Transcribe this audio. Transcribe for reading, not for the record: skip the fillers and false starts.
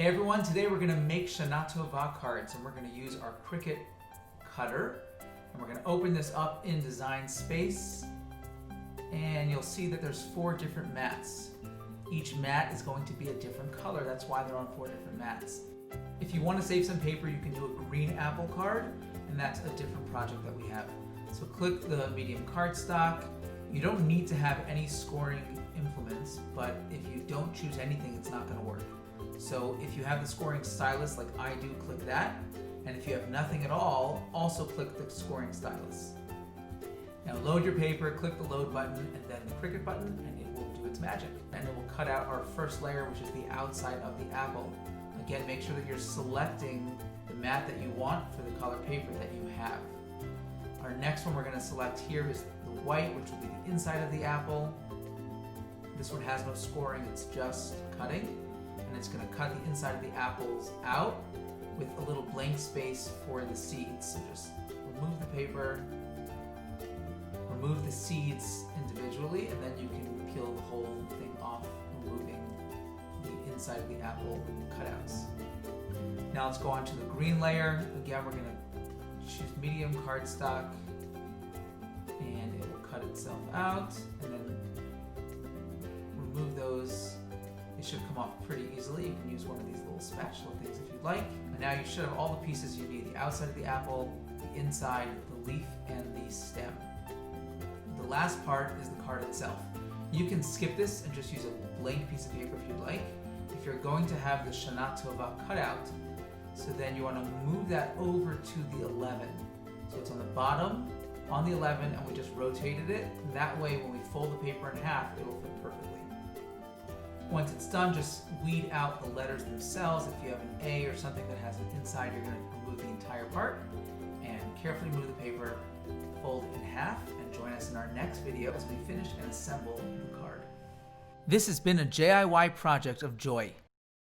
Hey everyone, today we're going to make Shana Tova cards, and we're going to use our Cricut cutter, and we're going to open this up in Design Space, and you'll see that there's 4 different mats. Each mat is going to be a different color, that's why they're on 4 different mats. If you want to save some paper, you can do a green apple card, and that's a different project that we have. So click the medium cardstock. You don't need to have any scoring implements, but if you don't choose anything, it's not going to work. So if you have the scoring stylus like I do, click that. And if you have nothing at all, also click the scoring stylus. Now load your paper, click the load button and then the Cricut button, and it will do its magic. And it will cut out our first layer, which is the outside of the apple. Again, make sure that you're selecting the mat that you want for the color paper that you have. Our next one we're going to select here is the white, which will be the inside of the apple. This one has no scoring, it's just cutting. And it's going to cut the inside of the apples out with a little blank space for the seeds. So just remove the paper, remove the seeds individually, and then you can peel the whole thing off, removing the inside of the apple cutouts. Now let's go on to the green layer. Again, we're going to choose medium cardstock, and it will cut itself out, and then remove those. It should come off pretty easily. You can use one of these little spatula things if you'd like. And now you should have all the pieces you need: the outside of the apple, the inside, the leaf, and the stem. The last part is the card itself. You can skip this and just use a blank piece of paper if you'd like. If you're going to have the Shana Tova cutout, so then you want to move that over to the 11. So it's on the bottom, on the 11, and we just rotated it. That way, when we fold the paper in half, it will fit perfectly. Once it's done, just weed out the letters themselves. If you have an A or something that has an inside, you're going to remove the entire part, and carefully move the paper, fold in half, and join us in our next video as we finish and assemble the card. This has been a DIY project of joy.